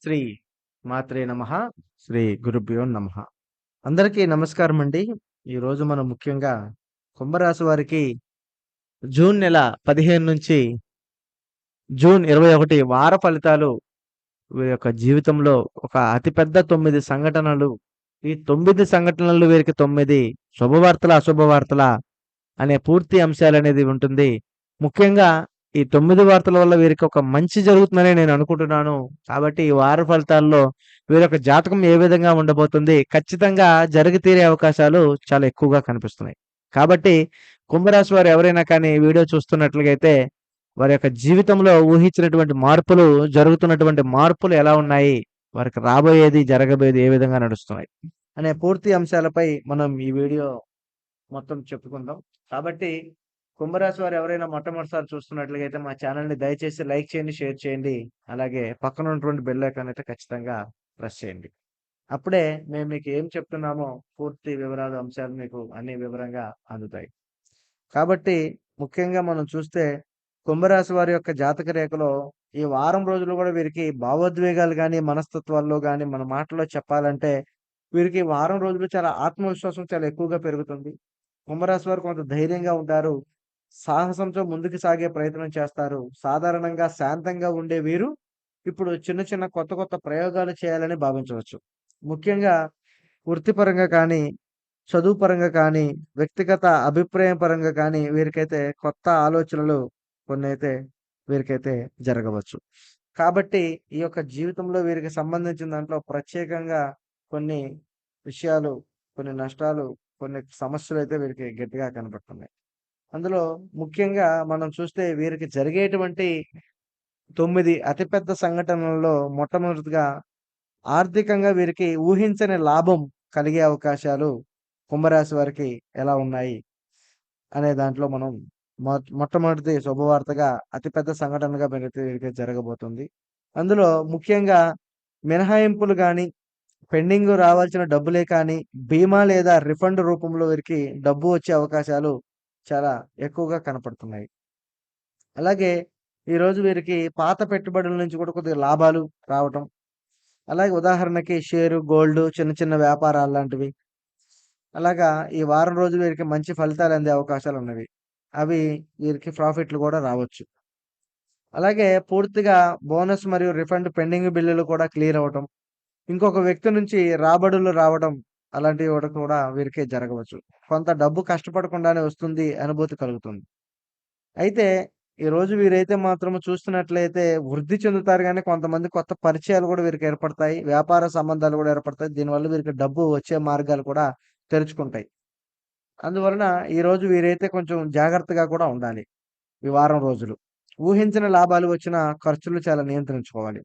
శ్రీ మాత్రే నమః. శ్రీ గురుభ్యో నమః. అందరికీ నమస్కారం అండి. ఈరోజు మనం ముఖ్యంగా కుంభరాశి వారికి జూన్ నెల 15 నుంచి జూన్ 21 వార ఫలితాలు వీరి యొక్క జీవితంలో ఒక అతిపెద్ద 9 సంఘటనలు. ఈ 9 సంఘటనలు వీరికి 9 శుభవార్తలా, అశుభవార్తలా అనే పూర్తి అంశాలనేది ఉంటుంది. ముఖ్యంగా ఈ 9 వార్తల వల్ల వీరికి ఒక మంచి జరుగుతుందని నేను అనుకుంటున్నాను. కాబట్టి ఈ వార ఫలితాల్లో వీరి యొక్క జాతకం ఏ విధంగా ఉండబోతుంది? ఖచ్చితంగా జరిగి తీరే అవకాశాలు చాలా ఎక్కువగా కనిపిస్తున్నాయి. కాబట్టి కుంభరాశి వారు ఎవరైనా కానీ ఈ వీడియో చూస్తున్నట్లుగైతే వారి యొక్క జీవితంలో ఊహించినటువంటి మార్పులు, జరుగుతున్నటువంటి మార్పులు ఎలా ఉన్నాయి? వారికి రాబోయేది, జరగబోయేది ఏ విధంగా నడుస్తున్నాయి? అనే పూర్తి అంశాలపై మనం ఈ వీడియో మొత్తం చెప్పుకుందాం. కాబట్టి కుంభరాశి వారు ఎవరైనా మొట్టమొదటిసారి చూస్తున్నట్లుగా అయితే మా ఛానల్‌ని దయచేసి లైక్ చేయండి, షేర్ చేయండి. అలాగే పక్కన ఉన్నటువంటి బెల్ ఐకాన్ అయితే ఖచ్చితంగా ప్రెస్ చేయండి. అప్పుడే మేము మీకు ఏం చెప్తున్నామో పూర్తి వివరాలు, అంశాలు మీకు అన్ని వివరంగా అందుతాయి. కాబట్టి ముఖ్యంగా మనం చూస్తే కుంభరాశి వారి యొక్క జాతక రేఖలో ఈ వారం రోజులు కూడా వీరికి భావోద్వేగాలు గాని, మనస్తత్వాల్లో గాని మన మాటల్లో చెప్పాలంటే వీరికి వారం రోజులు చాలా ఆత్మవిశ్వాసం చాలా ఎక్కువగా పెరుగుతుంది. కుంభరాశి వారు కొంత ధైర్యంగా ఉంటారు. సాహసంతో ముందుకు సాగే ప్రయత్నం చేస్తారు. సాధారణంగా శాంతంగా ఉండే వీరు ఇప్పుడు చిన్న చిన్న కొత్త కొత్త ప్రయోగాలు చేయాలని భావించవచ్చు. ముఖ్యంగా వృత్తిపరంగా కానీ, చదువు పరంగా కానీ, వ్యక్తిగత అభిప్రాయం పరంగా కానీ వీరికైతే కొత్త ఆలోచనలు కొన్నైతే వీరికైతే జరగవచ్చు. కాబట్టి ఈ యొక్క జీవితంలో వీరికి సంబంధించిన దాంట్లో ప్రత్యేకంగా కొన్ని విషయాలు, కొన్ని నష్టాలు, కొన్ని సమస్యలైతే వీరికి గట్టిగా కనపడుతున్నాయి. అందులో ముఖ్యంగా మనం చూస్తే వీరికి జరిగేటువంటి 9 అతిపెద్ద సంఘటనలలో మొట్టమొదటిగా ఆర్థికంగా వీరికి ఊహించని లాభం కలిగే అవకాశాలు కుంభరాశి వారికి ఎలా ఉన్నాయి అనే దాంట్లో మనం మొట్టమొదటి శుభవార్తగా అతిపెద్ద సంఘటనగా వీరికి జరగబోతుంది. అందులో ముఖ్యంగా మినహాయింపులు గాని, పెండింగ్ రావాల్సిన డబ్బులే కానీ, బీమా లేదా రిఫండ్ రూపంలో వీరికి డబ్బు వచ్చే అవకాశాలు చాలా ఎక్కువగా కనపడుతున్నాయి. అలాగే ఈరోజు వీరికి పాత పెట్టుబడుల నుంచి కూడా కొద్దిగా లాభాలు రావటం. అలాగే ఉదాహరణకి షేరు, గోల్డ్, చిన్న చిన్న వ్యాపారాలు లాంటివి. అలాగా ఈ వారం రోజులు వీరికి మంచి ఫలితాలు అందే అవకాశాలున్నవి. అవి వీరికి ప్రాఫిట్లు కూడా రావచ్చు. అలాగే పూర్తిగా బోనస్ మరియు రిఫండ్ పెండింగ్ బిల్లులు కూడా క్లియర్ అవ్వటం. ఇంకొక వ్యక్తి నుంచి రాబడులు రావడం అలాంటివి కూడా వీరికి జరగవచ్చు. కొంత డబ్బు కష్టపడకుండానే వస్తుంది అనుభూతి కలుగుతుంది. అయితే ఈరోజు వీరైతే మాత్రం చూస్తున్నట్లయితే వృద్ధి చెందుతారు గానీ కొంతమంది కొత్త పరిచయాలు కూడా వీరికి ఏర్పడతాయి. వ్యాపార సంబంధాలు కూడా ఏర్పడతాయి. దీనివల్ల వీరికి డబ్బు వచ్చే మార్గాలు కూడా తెరుచుకుంటాయి. అందువలన ఈరోజు వీరైతే కొంచెం జాగ్రత్తగా కూడా ఉండాలి ఈ వారం రోజులు. ఊహించిన లాభాలు వచ్చినా ఖర్చులు చాలా నియంత్రించుకోవాలి.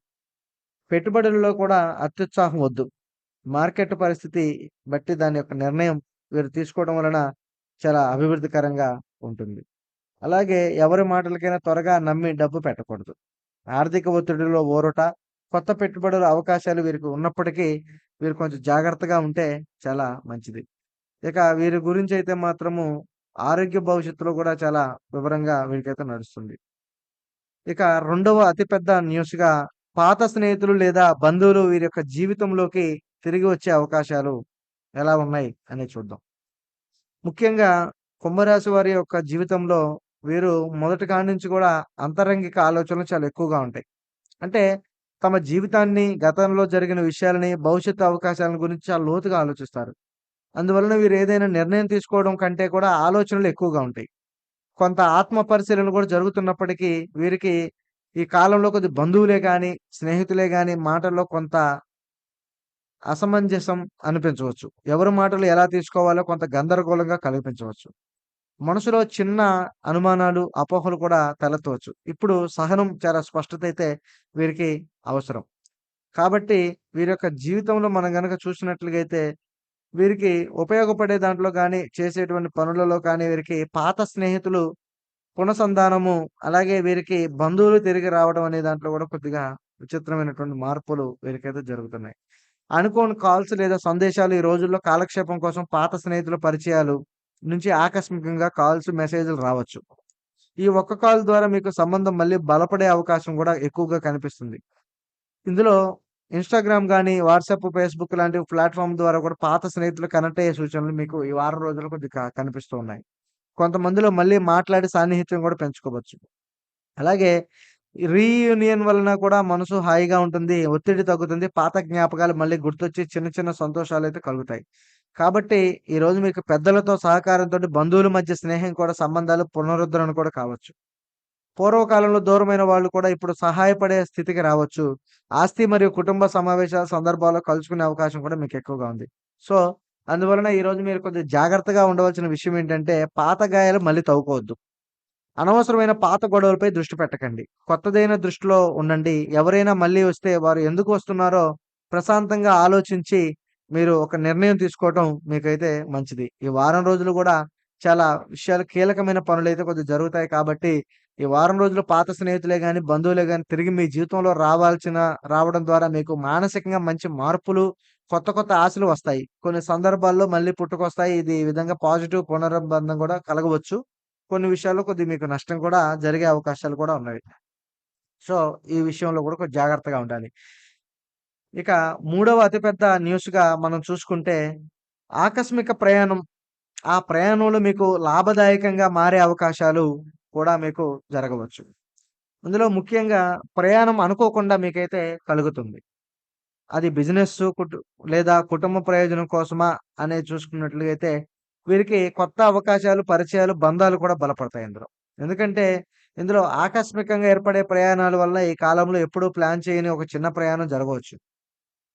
పెట్టుబడులలో కూడా అత్యుత్సాహం వద్దు. మార్కెట్ పరిస్థితి బట్టి దాని యొక్క నిర్ణయం వీరు తీసుకోవడం వలన చాలా అభివృద్ధికరంగా ఉంటుంది. అలాగే ఎవరి మాటలకైనా త్వరగా నమ్మి డబ్బు పెట్టకూడదు. ఆర్థిక ఒత్తిడిలో ఊరట, కొత్త పెట్టుబడుల అవకాశాలు వీరికి ఉన్నప్పటికీ వీరు కొంచెం జాగ్రత్తగా ఉంటే చాలా మంచిది. ఇక వీరి గురించైతే మాత్రము ఆరోగ్య భవిష్యత్తులో కూడా చాలా వివరంగా వీరికైతే నడుస్తుంది. ఇక రెండవ అతిపెద్ద న్యూస్‌గా పాత స్నేహితులు లేదా బంధువులు వీరి యొక్క జీవితంలోకి తిరిగి వచ్చే అవకాశాలు ఎలా ఉన్నాయి అనేది చూద్దాం. ముఖ్యంగా కుంభరాశి వారి యొక్క జీవితంలో వీరు మొదటి కాడి నుంచి కూడా అంతరంగిక ఆలోచనలు చాలా ఎక్కువగా ఉంటాయి. అంటే తమ జీవితాన్ని, గతంలో జరిగిన విషయాలని, భవిష్యత్తు అవకాశాల గురించి చాలా లోతుగా ఆలోచిస్తారు. అందువలన వీరు ఏదైనా నిర్ణయం తీసుకోవడం కంటే కూడా ఆలోచనలు ఎక్కువగా ఉంటాయి. కొంత ఆత్మ పరిశీలన కూడా జరుగుతున్నప్పటికీ వీరికి ఈ కాలంలో కొద్ది బంధువులే గాని, స్నేహితులే గాని మాటల్లో కొంత అసమంజసం అనిపించవచ్చు. ఎవరి మాటలు ఎలా తీసుకోవాలో కొంత గందరగోళంగా కల్పించవచ్చు. మనసులో చిన్న అనుమానాలు, అపోహలు కూడా తలెత్తవచ్చు. ఇప్పుడు సహనం చాలా స్పష్టత అయితే వీరికి అవసరం. కాబట్టి వీరి యొక్క జీవితంలో మనం గనక చూసినట్లుగైతే వీరికి ఉపయోగపడే దాంట్లో గాని, చేసేటువంటి పనులలో కానీ వీరికి పాత స్నేహితులు పునఃసంధానము, అలాగే వీరికి బంధువులు తిరిగి రావడం అనే దాంట్లో కూడా కొద్దిగా విచిత్రమైనటువంటి మార్పులు వీరికైతే జరుగుతున్నాయి. అనుకోని కాల్స్ లేదా సందేశాలు ఈ రోజుల్లో కాలక్షేపం కోసం పాత స్నేహితుల పరిచయాలు నుంచి ఆకస్మికంగా కాల్స్, మెసేజ్‌లు రావచ్చు. ఈ ఒక్క కాల్ ద్వారా మీకు సంబంధం మళ్ళీ బలపడే అవకాశం గూడా ఎక్కువగా కనిపిస్తుంది. ఇందులో ఇన్‌స్టాగ్రామ్ గాని, వాట్సాప్, ఫేస్‌బుక్ లాంటి ప్లాట్‌ఫార్మ్ ద్వారా కూడా పాత స్నేహితులు కనెక్ట్ అయ్యే సూచనలు మీకు ఈ వారం రోజుల్లో కొద్దిగా కనిపిస్తూ ఉన్నాయి. కొంతమందిలో మళ్ళీ మాట్లాడి సాన్నిహిత్యం కూడా పెంచుకోవచ్చు. అలాగే రీయూనియన్ వలన కూడా మనసు హాయిగా ఉంటుంది. ఒత్తిడి తగ్గుతుంది. పాత జ్ఞాపకాలు మళ్ళీ గుర్తొచ్చి చిన్న చిన్న సంతోషాలైతే కలుగుతాయి. కాబట్టి ఈరోజు మీకు పెద్దలతో సహకారంతోటి బంధువుల మధ్య స్నేహం కూడా సంబంధాలు పునరుద్ధరణ కూడా కావచ్చు. పూర్వకాలంలో దూరమైన వాళ్ళు కూడా ఇప్పుడు సహాయపడే స్థితికి రావచ్చు. ఆస్తి మరియు కుటుంబ సమావేశాల సందర్భాల్లో కలుసుకునే అవకాశం కూడా మీకు ఎక్కువగా ఉంది. సో, అందువలన ఈరోజు మీరు కొద్దిగా జాగ్రత్తగా ఉండవలసిన విషయం ఏంటంటే, పాత గాయాలు మళ్ళీ తవ్వుకోవద్దు. అనవసరమైన పాత గొడవలపై దృష్టి పెట్టకండి. కొత్తదైన దృష్టిలో ఉండండి. ఎవరైనా మళ్ళీ వస్తే వారు ఎందుకు వస్తున్నారో ప్రశాంతంగా ఆలోచించి మీరు ఒక నిర్ణయం తీసుకోవటం మీకైతే మంచిది. ఈ వారం రోజులు గూడా చాలా విషయాలు కీలకమైన పనులైతే కొద్దిగా జరుగుతాయి కాబట్టి, ఈ వారం రోజులు పాత స్నేహితులే గాని, బంధువులే గాని తిరిగి మీ జీవితంలో రావడం ద్వారా మీకు మానసికంగా మంచి మార్పులు, కొత్త కొత్త ఆశలు వస్తాయి. కొన్ని సందర్భాల్లో మళ్ళీ పుట్టుకొస్తాయి. ఇది ఈ విధంగా పాజిటివ్ పునరుబంధం గూడా కలగవచ్చు. కొన్ని విషయాల్లో కొద్దిగా మీకు నష్టం కూడా జరిగే అవకాశాలు కూడా ఉన్నాయి. సో, ఈ విషయంలో కూడా కొంచెం జాగ్రత్తగా ఉండాలి. ఇక మూడవ అతిపెద్ద న్యూస్‌గా మనం చూసుకుంటే, ఆకస్మిక ప్రయాణం. ఆ ప్రయాణంలో మీకు లాభదాయకంగా మారే అవకాశాలు కూడా మీకు జరగవచ్చు. అందులో ముఖ్యంగా ప్రయాణం అనుకోకుండా మీకైతే కలుగుతుంది. అది బిజినెస్సు లేదా కుటుంబ ప్రయోజనం కోసమా అనేది చూసుకున్నట్లుగా అయితే, వీరికి కొత్త అవకాశాలు, పరిచయాలు, బంధాలు కూడా బలపడతాయి ఇందులో. ఎందుకంటే, ఇందులో ఆకస్మికంగా ఏర్పడే ప్రయాణాల వల్ల ఈ కాలంలో ఎప్పుడూ ప్లాన్ చేయని ఒక చిన్న ప్రయాణం జరగవచ్చు.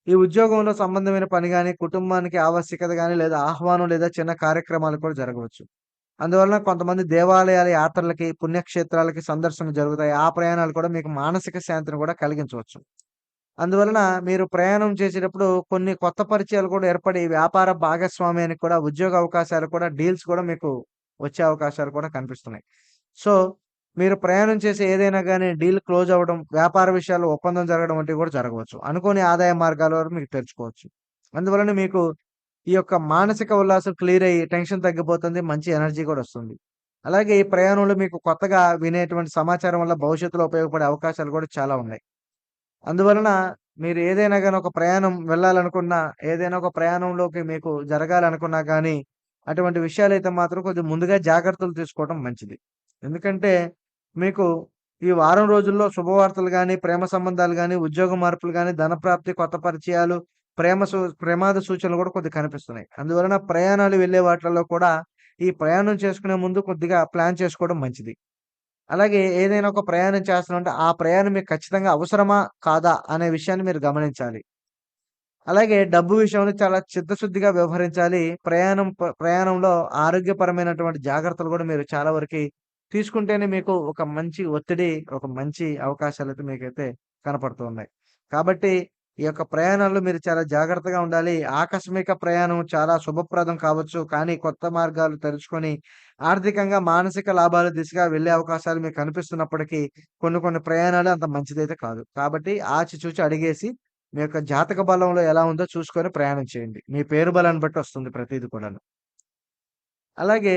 ఈ ఉద్యోగంలో సంబంధమైన పని గాని, కుటుంబానికి ఆవశ్యకత గాని, లేదా ఆహ్వానం లేదా చిన్న కార్యక్రమాలు కూడా జరగవచ్చు. అందువలన కొంతమంది దేవాలయాల యాత్రలకి, పుణ్యక్షేత్రాలకి సందర్శనలు జరుగుతాయి. ఆ ప్రయాణాలు కూడా మీకు మానసిక శాంతిని కూడా కలిగించవచ్చు. అందువలన మీరు ప్రయాణం చేసేటప్పుడు కొన్ని కొత్త పరిచయాలు కూడా ఏర్పడి వ్యాపార భాగస్వామ్యానికి కూడా ఉద్యోగ అవకాశాలు కూడా డీల్స్ కూడా మీకు వచ్చే అవకాశాలు కూడా కనిపిస్తున్నాయి. సో, మీరు ప్రయాణం చేసే ఏదైనా గాని డీల్ క్లోజ్ అవ్వడం, వ్యాపార విషయాల్లో ఒప్పందం జరగడం వంటివి కూడా జరగవచ్చు. అనుకోని ఆదాయ మార్గాల వరకు మీకు తెరుచుకోవచ్చు. అందువలన మీకు ఈ యొక్క మానసిక ఉల్లాసం క్లియర్ అయ్యి టెన్షన్ తగ్గిపోతుంది. మంచి ఎనర్జీ కూడా వస్తుంది. అలాగే ఈ ప్రయాణంలో మీకు కొత్తగా వినేటువంటి సమాచారం వల్ల భవిష్యత్తులో ఉపయోగపడే అవకాశాలు కూడా చాలా ఉన్నాయి. అందువలన మీరు ఏదైనా గాని ఒక ప్రయాణం వెళ్ళాలనుకున్నా, ఏదైనా ఒక ప్రయాణంలోకి మీకు జరగాలనుకున్నా గానీ, అటువంటి విషయాలైతే మాత్రం కొద్దిగా ముందుగా జాగ్రత్తలు తీసుకోవడం మంచిది. ఎందుకంటే, మీకు ఈ వారం రోజుల్లో శుభవార్తలు గాని, ప్రేమ సంబంధాలు గాని, ఉద్యోగ మార్పులు గాని, ధనప్రాప్తి, కొత్త పరిచయాలు, ప్రమాద సూచనలు గూడా కొద్దిగా కనిపిస్తున్నాయి. అందువలన ప్రయాణాలు వెళ్ళే వాటిలలో కూడా ఈ ప్రయాణం చేసుకునే ముందు కొద్దిగా ప్లాన్ చేసుకోవడం మంచిది. అలాగే ఏదైనా ఒక ప్రయాణం చేస్తున్నామంటే, ఆ ప్రయాణం మీకు ఖచ్చితంగా అవసరమా? కాదా? అనే విషయాన్ని మీరు గమనించాలి. అలాగే డబ్బు విషయంలో చాలా చిత్తశుద్ధిగా వ్యవహరించాలి. ప్రయాణంలో ఆరోగ్యపరమైనటువంటి జాగ్రత్తలు గూడా మీరు చాలా వరకి తీసుకుంటేనే మీకు ఒక మంచి ఒత్తిడి, ఒక మంచి అవకాశాలైతే మీకైతే కనపడుతూ ఉన్నాయి. కాబట్టి ఈ యొక్క ప్రయాణాల్లో మీరు చాలా జాగ్రత్తగా ఉండాలి. ఆకస్మిక ప్రయాణం చాలా శుభప్రదం కావచ్చు. కానీ కొత్త మార్గాలు తెరుచుకొని ఆర్థికంగా, మానసిక లాభాల దిశగా వెళ్ళే అవకాశాలు మీకు కనిపిస్తున్నప్పటికీ కొన్ని కొన్ని ప్రయాణాలు అంత మంచిదైతే కాదు. కాబట్టి ఆచితూచి అడిగేసి మీ యొక్క జాతక బలంలో ఎలా ఉందో చూసుకొని ప్రయాణం చేయండి. మీ పేరు బలాన్ని బట్టి వస్తుంది ప్రతీది కూడాను. అలాగే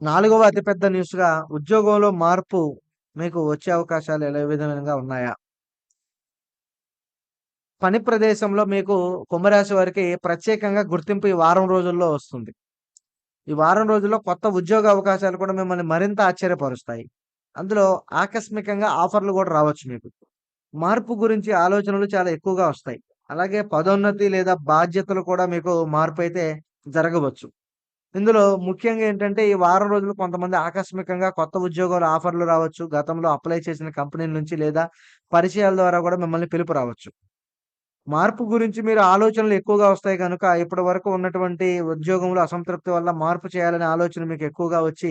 నాలుగవ అతిపెద్ద న్యూస్‌గా ఉద్యోగంలో మార్పు మీకు వచ్చే అవకాశాలు ఏ విధంగా ఉన్నాయా? పని ప్రదేశంలో మీకు కుంభరాశి వారికి ప్రత్యేకంగా గుర్తింపు ఈ వారం రోజుల్లో వస్తుంది. ఈ వారం రోజుల్లో కొత్త ఉద్యోగ అవకాశాలు కూడా మిమ్మల్ని మరింత ఆశ్చర్యపరుస్తాయి. అందులో ఆకస్మికంగా ఆఫర్‌లు గూడా రావచ్చు మీకు. మార్పు గురించి ఆలోచనలు చాలా ఎక్కువగా వస్తాయి. అలాగే పదోన్నతి లేదా బాధ్యతలు కూడా మీకు మార్పయితే జరగవచ్చు. ఇందులో ముఖ్యంగా ఏంటంటే, ఈ వారం రోజులు కొంతమంది ఆకస్మికంగా కొత్త ఉద్యోగాల ఆఫర్‌లు రావచ్చు. గతంలో అప్లై చేసిన కంపెనీల నుంచి లేదా పరిచయాల ద్వారా గూడా మిమ్మల్ని పిలుపు రావచ్చు. మార్పు గురించి మీరు ఆలోచనలు ఎక్కువగా వస్తాయి గనుక, ఇప్పటి వరకు ఉన్నటువంటి ఉద్యోగంలో అసంతృప్తి వల్ల మార్పు చేయాలనే ఆలోచన మీకు ఎక్కువగా వచ్చి,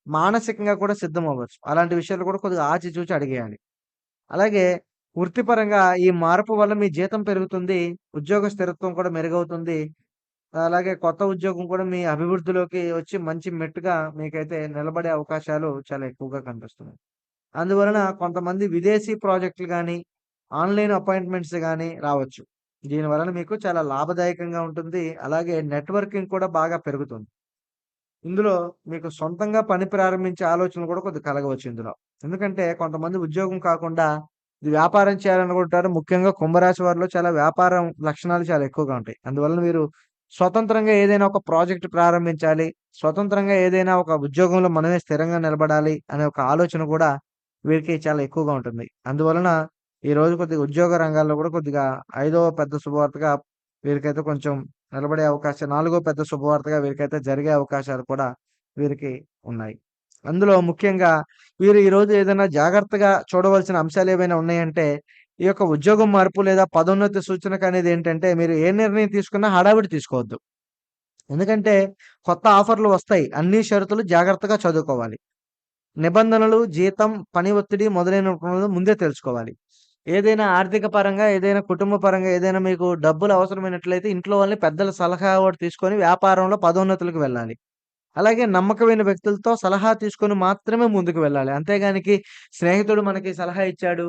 మానసికంగా కూడా సిద్ధమవ్వచ్చు. అలాంటి విషయాలు కూడా కొద్దిగా ఆచితూచి అడిగేయాలి. అలాగే వృత్తిపరంగా ఈ మార్పు వల్ల మీ జీతం పెరుగుతుంది. ఉద్యోగ స్థిరత్వం కూడా మెరుగవుతుంది. అలాగే కొత్త ఉద్యోగం కూడా మీ అభివృద్ధిలోకి వచ్చి మంచి మెట్టుగా మీకైతే నిలబడే అవకాశాలు చాలా ఎక్కువగా కనిపిస్తున్నాయి. అందువలన కొంతమంది విదేశీ ప్రాజెక్టులు గాని, ఆన్‌లైన్ అపాయింట్‌మెంట్స్ గాని రావచ్చు. దీని వలన మీకు చాలా లాభదాయకంగా ఉంటుంది. అలాగే నెట్వర్కింగ్ కూడా బాగా పెరుగుతుంది. ఇందులో మీకు సొంతంగా పని ప్రారంభించే ఆలోచనలు కూడా కొద్దిగా కలగవచ్చు ఇందులో. ఎందుకంటే కొంతమంది ఉద్యోగం కాకుండా వ్యాపారం చేయాలనుకుంటారు. ముఖ్యంగా కుంభరాశి వారిలో చాలా వ్యాపారం లక్షణాలు చాలా ఎక్కువగా ఉంటాయి. అందువలన మీరు స్వతంత్రంగా ఏదైనా ఒక ప్రాజెక్ట్ ప్రారంభించాలి. స్వతంత్రంగా ఏదైనా ఒక ఉద్యోగంలో మనమే స్థిరంగా నిలబడాలి అనే ఒక ఆలోచన కూడా వీరికి చాలా ఎక్కువగా ఉంటుంది. అందువలన ఈరోజు కొద్దిగా ఉద్యోగ రంగాల్లో కూడా కొద్దిగా ఐదవ పెద్ద శుభవార్తగా వీరికైతే కొంచెం నిలబడే అవకాశం, నాలుగో పెద్ద శుభవార్తగా వీరికైతే జరిగే అవకాశాలు కూడా వీరికి ఉన్నాయి. అందులో ముఖ్యంగా వీరు ఈరోజు ఏదైనా జాగ్రత్తగా చూడవలసిన అంశాలేవైనా ఉన్నాయంటే, ఈ యొక్క ఉద్యోగం మార్పు లేదా పదోన్నతి సూచనకనేది ఏంటంటే, మీరు ఏ నిర్ణయం తీసుకున్నా హడావిడి తీసుకోవద్దు. ఎందుకంటే, కొత్త ఆఫర్‌లు వస్తాయి. అన్ని షరతులు జాగ్రత్తగా చదువుకోవాలి. నిబంధనలు, జీతం, పని ఒత్తిడి మొదలైనవి ముందే తెలుసుకోవాలి. ఏదైనా ఆర్థిక పరంగా, ఏదైనా కుటుంబ పరంగా ఏదైనా మీకు డబ్బులు అవసరమైనట్లయితే ఇంట్లో వాళ్ళని పెద్దల సలహా ఒకటి తీసుకొని వ్యాపారంలో పదోన్నతులకు వెళ్ళాలి. అలాగే నమ్మకమైన వ్యక్తులతో సలహా తీసుకొని మాత్రమే ముందుకు వెళ్ళాలి. అంతేగానికి స్నేహితుడు మనకి సలహా ఇచ్చాడు,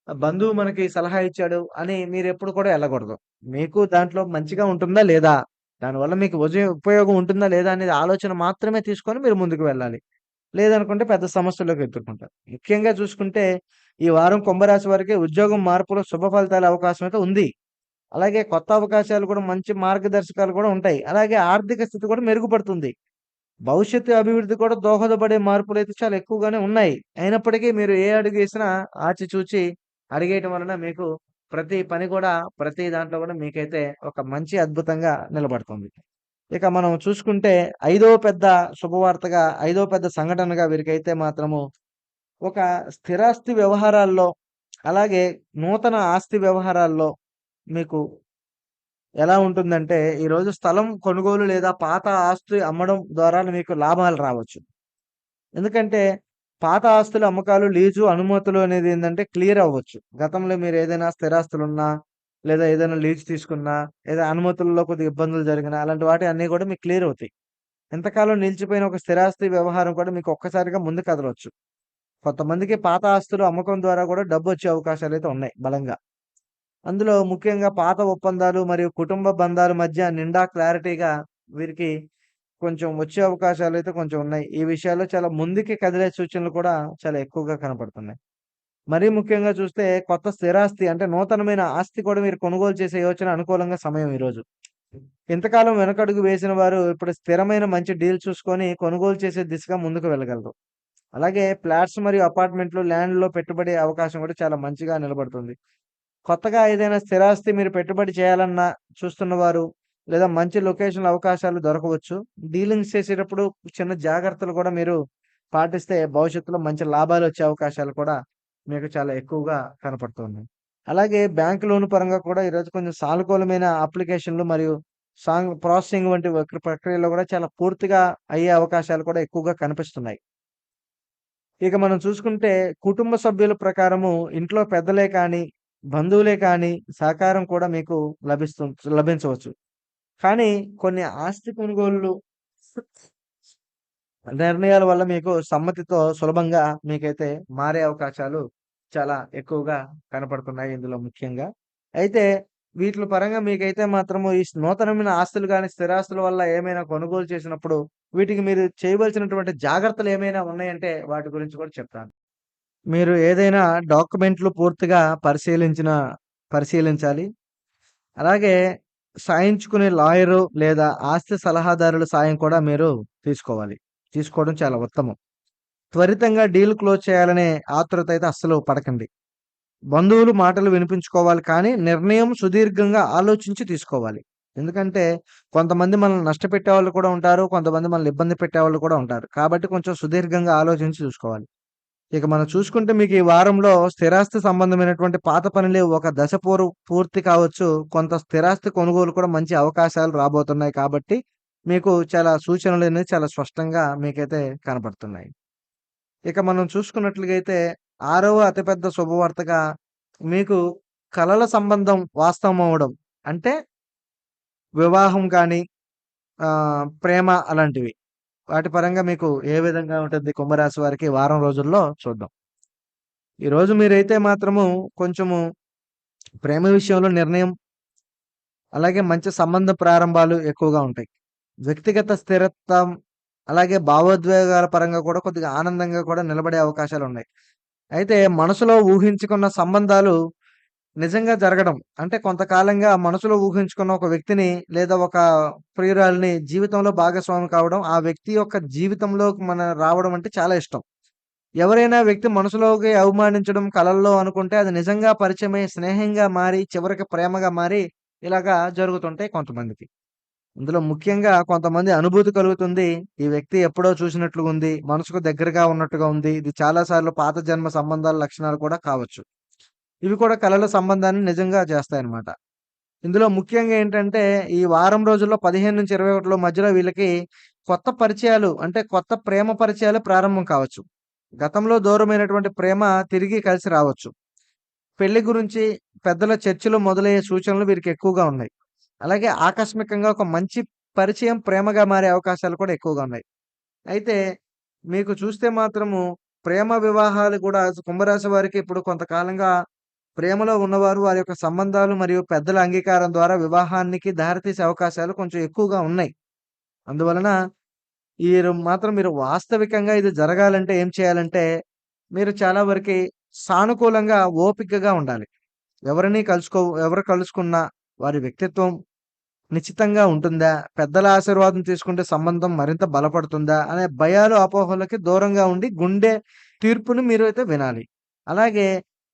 బంధువు మనకి సలహా ఇచ్చాడు అని మీరెప్పుడు కూడా ఎళ్ళకూడదు. మీకు దాంట్లో మంచిగా ఉంటుందా లేదా? దానివల్ల మీకు ఉపయోగం ఉంటుందా లేదా అనేది ఆలోచన మాత్రమే తీసుకొని మీరు ముందుకు వెళ్ళాలి. లేదనుకుంటే పెద్ద సమస్యల్లోకి ఎదుర్కొంటారు. ముఖ్యంగా చూసుకుంటే ఈ వారం కుంభరాశి వారికి ఉద్యోగం మార్పులో శుభ ఫలితాల అవకాశం అయితే ఉంది. అలాగే కొత్త అవకాశాలు కూడా మంచి మార్గదర్శకాలు కూడా ఉంటాయి. అలాగే ఆర్థిక స్థితి కూడా మెరుగుపడుతుంది. భవిష్యత్తు అభివృద్ధి కూడా దోహదపడే మార్పులైతే చాలా ఎక్కువగానే ఉన్నాయి. అయినప్పటికీ మీరు ఏ అడుగేసినా ఆచితూచి అడిగేయటం వలన మీకు ప్రతి పని కూడా, ప్రతి దాంట్లో కూడా మీకైతే ఒక మంచి అద్భుతంగా నిలబడుతుంది. ఇక మనం చూసుకుంటే ఐదవ పెద్ద శుభవార్తగా, ఐదవ పెద్ద సంఘటనగా వీరికైతే మాత్రము ఒక స్థిరాస్తి వ్యవహారాల్లో, అలాగే నూతన ఆస్తి వ్యవహారాల్లో మీకు ఎలా ఉంటుందంటే, ఈరోజు స్థలం కొనుగోలు లేదా పాత ఆస్తి అమ్మడం ద్వారా మీకు లాభాలు రావచ్చు. ఎందుకంటే, పాత ఆస్తుల అమ్మకాలు, లీజు, అనుమతులు అనేది ఏందంటే క్లియర్ అవ్వచ్చు. గతంలో మీరు ఏదైనా స్థిరాస్తులున్నా, లేదా ఏదైనా లీజ్ తీసుకున్నా, లేదా అనుమతుల్లో కొద్దిగా ఇబ్బందులు జరిగినా, అలాంటి వాటి అన్నీ కూడా మీకు క్లియర్ అవుతాయి. ఎంతకాలం నిలిచిపోయిన ఒక స్థిరాస్తి వ్యవహారం కూడా మీకు ఒక్కసారిగా ముందుకు కదలొచ్చు. కొంతమందికి పాత ఆస్తులు అమ్మకం ద్వారా కూడా డబ్బొచ్చే అవకాశాలైతే ఉన్నాయి బలంగా. అందులో ముఖ్యంగా పాత ఒప్పందాలు మరియు కుటుంబ బంధాల మధ్య నిండా క్లారిటీగా వీరికి కొంచెం వచ్చే అవకాశాలైతే కొంచెం ఉన్నాయి. ఈ విషయాల్లో చాలా ముందుకి కదిలే సూచనలు కూడా చాలా ఎక్కువగా కనపడుతున్నాయి. మరీ ముఖ్యంగా చూస్తే కొత్త స్థిరాస్తి అంటే నూతనమైన ఆస్తి కూడా మీరు కొనుగోలు చేసే యోచన అనుకూలంగా సమయం ఈరోజు. ఇంతకాలం వెనకడుగు వేసిన వారు ఇప్పుడు స్థిరమైన మంచి డీల్ చూసుకొని కొనుగోలు చేసే దిశగా ముందుకు వెళ్ళగలరు. అలాగే ఫ్లాట్స్ మరియు అపార్ట్మెంట్లు, ల్యాండ్‌లో పెట్టుబడి అవకాశం కూడా చాలా మంచిగా నిలబడుతుంది. కొత్తగా ఏదైనా స్థిరాస్తి మీరు పెట్టుబడి చేయాలన్నా చూస్తున్నవారు, లేదా మంచి లొకేషన్‌లో అవకాశాలు దొరకవచ్చు. డీలింగ్స్ చేసేటప్పుడు చిన్న జాగ్రత్తలు కూడా మీరు పాటిస్తే భవిష్యత్తులో మంచి లాభాలొచ్చే అవకాశాలు కూడా మీకు చాలా ఎక్కువగా కనపడుతున్నాయి. అలాగే బ్యాంక్ లోన్ పరంగా కూడా ఈరోజు కొంచెం సానుకూలమైన అప్లికేషన్‌లు మరియు ప్రాసెసింగ్ వంటి ప్రక్రియలో కూడా చాలా పూర్తిగా అయ్యే అవకాశాలు కూడా ఎక్కువగా కనిపిస్తున్నాయి. ఇక మనం చూసుకుంటే కుటుంబ సభ్యుల ప్రకారము ఇంట్లో పెద్దలే కానీ, బంధువులే కానీ సహకారం కూడా మీకు లభించవచ్చు. కానీ కొన్ని ఆస్తి కొనుగోళ్ళు నిర్ణయాల వల్ల మీకు సమ్మతితో సులభంగా మీకైతే మారే అవకాశాలు చాలా ఎక్కువగా కనపడుతున్నాయి ఇందులో ముఖ్యంగా. అయితే వీటిల పరంగా మీకైతే మాత్రము ఈ నూతనమైన ఆస్తులు గాని, స్థిరాస్తుల వల్ల ఏమైనా కొనుగోలు చేసినప్పుడు వీటికి మీరు చేయవలసినటువంటి జాగ్రత్తలు ఏమైనా ఉన్నాయంటే వాటి గురించి కూడా చెప్తాను. మీరు ఏదైనా డాక్యుమెంట్లు పూర్తిగా పరిశీలించాలి. అలాగే సాయించుకునే లాయరు లేదా ఆస్తి సలహాదారుల సాయం కూడా మీరు తీసుకోవాలి. తీసుకోవడం చాలా ఉత్తమం. త్వరితంగా డీల్ క్లోజ్ చేయాలనే ఆతృత అయితే అస్సలు పడకండి. బంధువులు మాటలు వినిపించుకోవాలి కానీ, నిర్ణయం సుదీర్ఘంగా ఆలోచించి తీసుకోవాలి. ఎందుకంటే, కొంతమంది మనల్ని నష్టపెట్టేవాళ్ళు కూడా ఉంటారు. కొంతమంది మనల్ని ఇబ్బంది పెట్టేవాళ్ళు కూడా ఉంటారు. కాబట్టి కొంచెం సుదీర్ఘంగా ఆలోచించి చూసుకోవాలి. ఇక మనం చూసుకుంటే మీకు ఈ వారంలో స్థిరాస్తి సంబంధమైనటువంటి పాత పనులు ఒక దశ పూర్తి కావచ్చు. కొంత స్థిరాస్తి కొనుగోలు కూడా మంచి అవకాశాలు రాబోతున్నాయి కాబట్టి, మీకు చాలా సూచనలనేవి చాలా స్పష్టంగా మీకైతే కనపడుతున్నాయి. ఇక మనం చూసుకున్నట్లుగైతే ఆరవ అతిపెద్ద శుభవార్తగా మీకు కలల సంబంధం వాస్తవం అవ్వడం. అంటే వివాహం గాని, ప్రేమ అలాంటివి. వాటి పరంగా మీకు ఏ విధంగా ఉంటుంది కుంభరాశి వారికి వారం రోజుల్లో చూద్దాం. ఈరోజు మీరైతే మాత్రము కొంచెము ప్రేమ విషయంలో నిర్ణయం, అలాగే మంచి సంబంధ ప్రారంభాలు ఎక్కువగా ఉంటాయి. వ్యక్తిగత స్థిరత్వం, అలాగే భావోద్వేగాల పరంగా కూడా కొద్దిగా ఆనందంగా కూడా నిలబడే అవకాశాలున్నాయి. అయితే మనసులో ఊహించుకున్న సంబంధాలు నిజంగా జరగడం. అంటే కొంతకాలంగా మనసులో ఊహించుకున్న ఒక వ్యక్తిని లేదా ఒక ప్రియురాలిని జీవితంలో భాగస్వామి కావడం, ఆ వ్యక్తి యొక్క జీవితంలోకి రావడం అంటే చాలా ఇష్టం. ఎవరైనా వ్యక్తి మనసులోకి అవమానించడం కలల్లో అనుకుంటే అది నిజంగా పరిచయమై స్నేహంగా మారి, చివరికి ప్రేమగా మారి ఇలాగా జరుగుతుంటాయి కొంతమందికి. ఇందులో ముఖ్యంగా కొంతమంది అనుభూతి కలుగుతుంది. ఈ వ్యక్తి ఎప్పుడో చూసినట్లుగా ఉంది. మనసుకు దగ్గరగా ఉన్నట్టుగా ఉంది. ఇది చాలా సార్లు పాత జన్మ సంబంధాల లక్షణాలు కూడా కావచ్చు. ఇవి కూడా కలల సంబంధాన్ని నిజంగా చేస్తాయన్నమాట. ఇందులో ముఖ్యంగా ఏంటంటే, ఈ వారం రోజుల్లో 15-21 మధ్యలో వీళ్ళకి కొత్త పరిచయాలు అంటే, కొత్త ప్రేమ పరిచయాలు ప్రారంభం కావచ్చు. గతంలో దూరమైనటువంటి ప్రేమ తిరిగి కలిసి రావచ్చు. పెళ్లి గురించి పెద్దల చర్చలు మొదలయ్యే సూచనలు వీరికి ఎక్కువగా ఉన్నాయి. అలాగే ఆకస్మికంగా ఒక మంచి పరిచయం ప్రేమగా మారే అవకాశాలు కూడా ఎక్కువగా ఉన్నాయి. అయితే మీకు చూస్తే మాత్రము ప్రేమ వివాహాలు కూడా కుంభరాశి వారికి ఇప్పుడు కొంతకాలంగా ప్రేమలో ఉన్నవారు వారి యొక్క సంబంధాలు మరియు పెద్దల అంగీకారం ద్వారా వివాహానికి దారితీసే అవకాశాలు కొంచెం ఎక్కువగా ఉన్నాయి. అందువలన మీరు వాస్తవికంగా ఇది జరగాలంటే ఏం చేయాలంటే, మీరు చాలా వరకి సానుకూలంగా, ఓపికగా ఉండాలి. ఎవరు కలుసుకున్నా వారి వ్యక్తిత్వం నిశ్చితంగా ఉంటుందా? పెద్దల ఆశీర్వాదం తీసుకుంటే సంబంధం మరింత బలపడుతుందా? అనే భయాలు, అపోహలకి దూరంగా ఉండి గుండె తీర్పుని మీరైతే వినాలి. అలాగే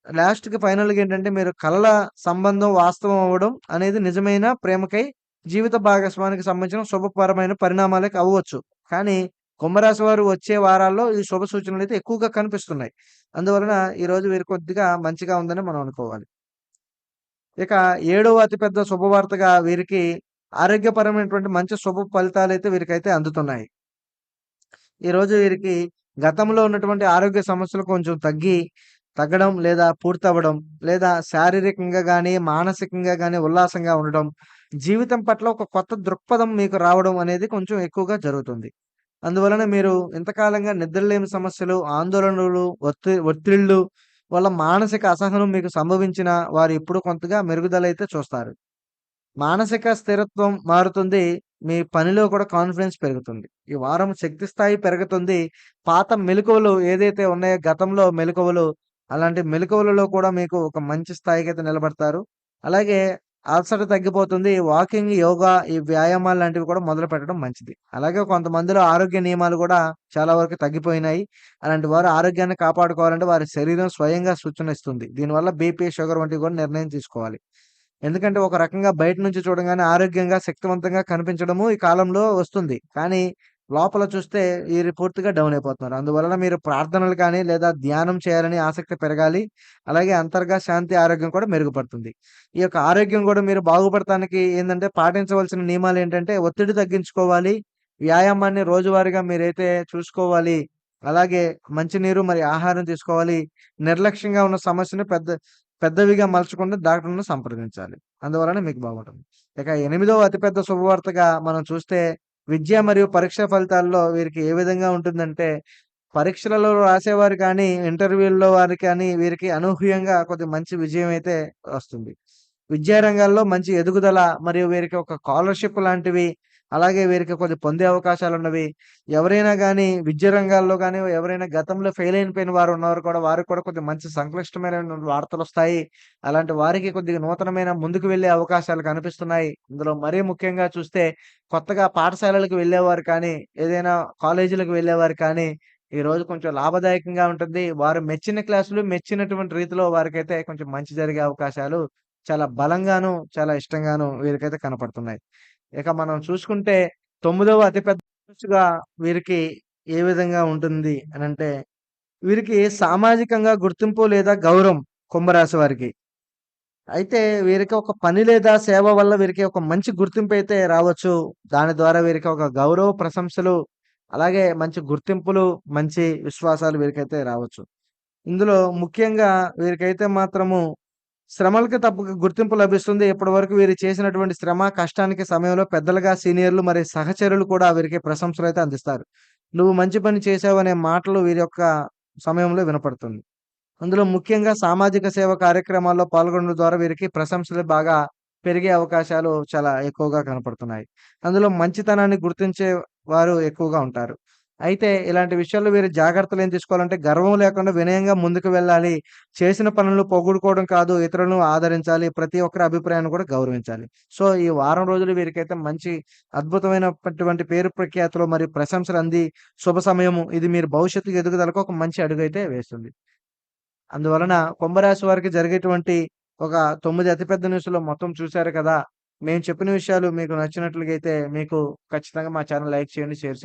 లాస్ట్‌కి ఫైనల్‌గా ఏంటంటే మీరు కలల సంబంధం వాస్తవం అవ్వడం అనేది నిజమైన ప్రేమకై జీవిత భాగస్వామికి సంబంధించిన శుభపరమైన పరిణామాలే అవ్వచ్చు. కానీ కుంభరాశి వారు వచ్చే వారాల్లో ఈ శుభ సూచనలైతే ఎక్కువగా కనిపిస్తున్నాయి. అందువలన ఈరోజు వీరు కొద్దిగా మంచిగా ఉందని మనం అనుకోవాలి. ఇక ఏడవ అతిపెద్ద శుభవార్తగా వీరికి ఆరోగ్యపరమైనటువంటి మంచి శుభ ఫలితాలైతే వీరికైతే అందుతున్నాయి. ఈరోజు వీరికి గతంలో ఉన్నటువంటి ఆరోగ్య సమస్యలు కొంచెం తగ్గడం లేదా పూర్తవ్వడం, లేదా శారీరకంగా గానీ, మానసికంగా గానీ ఉల్లాసంగా ఉండడం, జీవితం పట్ల ఒక కొత్త దృక్పథం మీకు రావడం అనేది కొంచెం ఎక్కువగా జరుగుతుంది. అందువలన మీరు ఇంతకాలంగా నిద్రలేమి సమస్యలు, ఆందోళనలు, ఒత్తిళ్ళు వల్ల మానసిక అసహనం మీకు సంభవించిన వారు ఇప్పుడు కొంతగా మెరుగుదలైతే చూస్తారు. మానసిక స్థిరత్వం మారుతుంది. మీ పనిలో కూడా కాన్ఫిడెన్స్ పెరుగుతుంది. ఈ వారం శక్తి స్థాయి పెరుగుతుంది. పాత మెళకువలు ఏదైతే ఉన్నాయో గతంలో మెళకువలు, అలాంటి మెళకువలలో కూడా మీకు ఒక మంచి స్థాయికైతే నిలబడతారు. అలాగే అలసట తగ్గిపోతుంది. వాకింగ్, యోగా ఈ వ్యాయామాలు లాంటివి కూడా మొదలుపెట్టడం మంచిది. అలాగే కొంతమందిలో ఆరోగ్య నియమాలు కూడా చాలా వరకు తగ్గిపోయినాయి. అలాంటి వారు ఆరోగ్యాన్ని కాపాడుకోవాలంటే వారి శరీరం స్వయంగా సూచన ఇస్తుంది. దీనివల్ల బీపీ, షుగర్ వంటివి కూడా నిర్ణయం తీసుకోవాలి. ఎందుకంటే ఒక రకంగా బయట నుంచి చూడంగానే ఆరోగ్యంగా, శక్తివంతంగా కనిపించడము ఈ కాలంలో వస్తుంది. కానీ లోపల చూస్తే వీరు పూర్తిగా డౌన్ అయిపోతున్నారు. అందువలన మీరు ప్రార్థనలు కానీ, లేదా ధ్యానం చేయాలని ఆసక్తి పెరగాలి. అలాగే శాంతి, ఆరోగ్యం కూడా మెరుగుపడుతుంది. ఈ యొక్క ఆరోగ్యం కూడా మీరు బాగుపడటానికి ఏందంటే పాటించవలసిన నియమాలేంటంటే ఒత్తిడి తగ్గించుకోవాలి. వ్యాయామాన్ని రోజువారీగా మీరైతే చూసుకోవాలి. అలాగే మంచినీరు మరి ఆహారం తీసుకోవాలి. నిర్లక్ష్యంగా ఉన్న సమస్యను పెద్దవిగా మలచకుండా డాక్టర్‌ని సంప్రదించాలి. అందువలన మీకు బాగుంటుంది. ఇక ఎనిమిదవ అతిపెద్ద శుభవార్తగా మనం చూస్తే విద్య మరియు పరీక్షా ఫలితాల్లో వీరికి ఏ విధంగా ఉంటుందంటే, పరీక్షలలో రాసేవారు కానీ, ఇంటర్వ్యూల్లో వారు కానీ వీరికి అనూహ్యంగా కొద్దిగా మంచి విజయం అయితే వస్తుంది. విద్యా రంగాల్లో మంచి ఎదుగుదల మరియు వీరికి ఒక స్కాలర్‌షిప్ లాంటివి, అలాగే వీరికి కొద్దిగా పొందే అవకాశాలున్నవి. ఎవరైనా గానీ విద్యా రంగాల్లో గానీ, ఎవరైనా గతంలో ఫెయిల్ అయిపోయిన వారు ఉన్నవారు కూడా వారికి కూడా కొద్దిగా మంచి సంక్లిష్టమైన వార్తలొస్తాయి. అలాంటి వారికి కొద్దిగా నూతనమైన ముందుకు వెళ్ళే అవకాశాలు కనిపిస్తున్నాయి. ఇందులో మరీ ముఖ్యంగా చూస్తే కొత్తగా పాఠశాలలకు వెళ్ళేవారు కానీ, ఏదైనా కాలేజీలకు వెళ్ళేవారు కానీ, ఈరోజు కొంచెం లాభదాయకంగా ఉంటుంది. వారు మెచ్చిన క్లాసులు మెచ్చినటువంటి రీతిలో వారికైతే కొంచెం మంచి జరిగే అవకాశాలు చాలా బలంగాను, చాలా ఇష్టంగాను వీరికైతే కనపడుతున్నాయి. ఇక మనం చూసుకుంటే 9వ అతిపెద్ద ఖర్చుగా వీరికి ఏ విధంగా ఉంటుంది అనంటే, వీరికి సామాజికంగా గుర్తింపు లేదా గౌరవం కుంభరాశి వారికి. అయితే వీరికి ఒక పని లేదా సేవ వల్ల వీరికి ఒక మంచి గుర్తింపయితే రావచ్చు. దాని ద్వారా వీరికి ఒక గౌరవ ప్రశంసలు, అలాగే మంచి గుర్తింపులు, మంచి విశ్వాసాలు వీరికైతే రావచ్చు. ఇందులో ముఖ్యంగా వీరికైతే మాత్రము శ్రమలకి తప్పక గుర్తింపు లభిస్తుంది. ఇప్పటివరకు వీరు చేసినటువంటి శ్రమ, కష్టానికి సమయంలో పెద్దలుగా సీనియర్‌లు మరి సహచరులు కూడా వీరికి ప్రశంసలైతే అందిస్తారు. "నువ్వు మంచి పని చేశావు" అనే మాటలు వీరి యొక్క సమయంలో వినపడుతుంది. అందులో ముఖ్యంగా సామాజిక సేవ కార్యక్రమాల్లో పాల్గొనడం ద్వారా వీరికి ప్రశంసలు బాగా పెరిగే అవకాశాలు చాలా ఎక్కువగా కనపడుతున్నాయి. అందులో మంచితనాన్ని గుర్తించే వారు ఎక్కువగా ఉంటారు. అయితే ఇలాంటి విషయాల్లో వీరు జాగ్రత్తలు ఏం తీసుకోవాలంటే గర్వం లేకుండా వినయంగా ముందుకు వెళ్ళాలి. చేసిన పనులను పొగుడుకోవడం కాదు, ఇతరులను ఆదరించాలి. ప్రతి ఒక్కరి అభిప్రాయాన్ని కూడా గౌరవించాలి. సో, ఈ వారం రోజులు వీరికైతే మంచి అద్భుతమైనటువంటి పేరు ప్రఖ్యాతులు మరియు ప్రశంసలు అంది శుభ సమయము. ఇది మీరు భవిష్యత్తు ఎదుగుదలకు ఒక మంచి అడుగైతే వేస్తుంది. అందువలన కుంభరాశి వారికి జరిగేటువంటి ఒక 9 అతిపెద్ద న్యూస్‌లో మొత్తం చూసారు కదా! మేము చెప్పిన విషయాలు మీకు నచ్చినట్లుగైతే మీకు ఖచ్చితంగా మా ఛానెల్ లైక్ చేయండి, షేర్ చేయండి.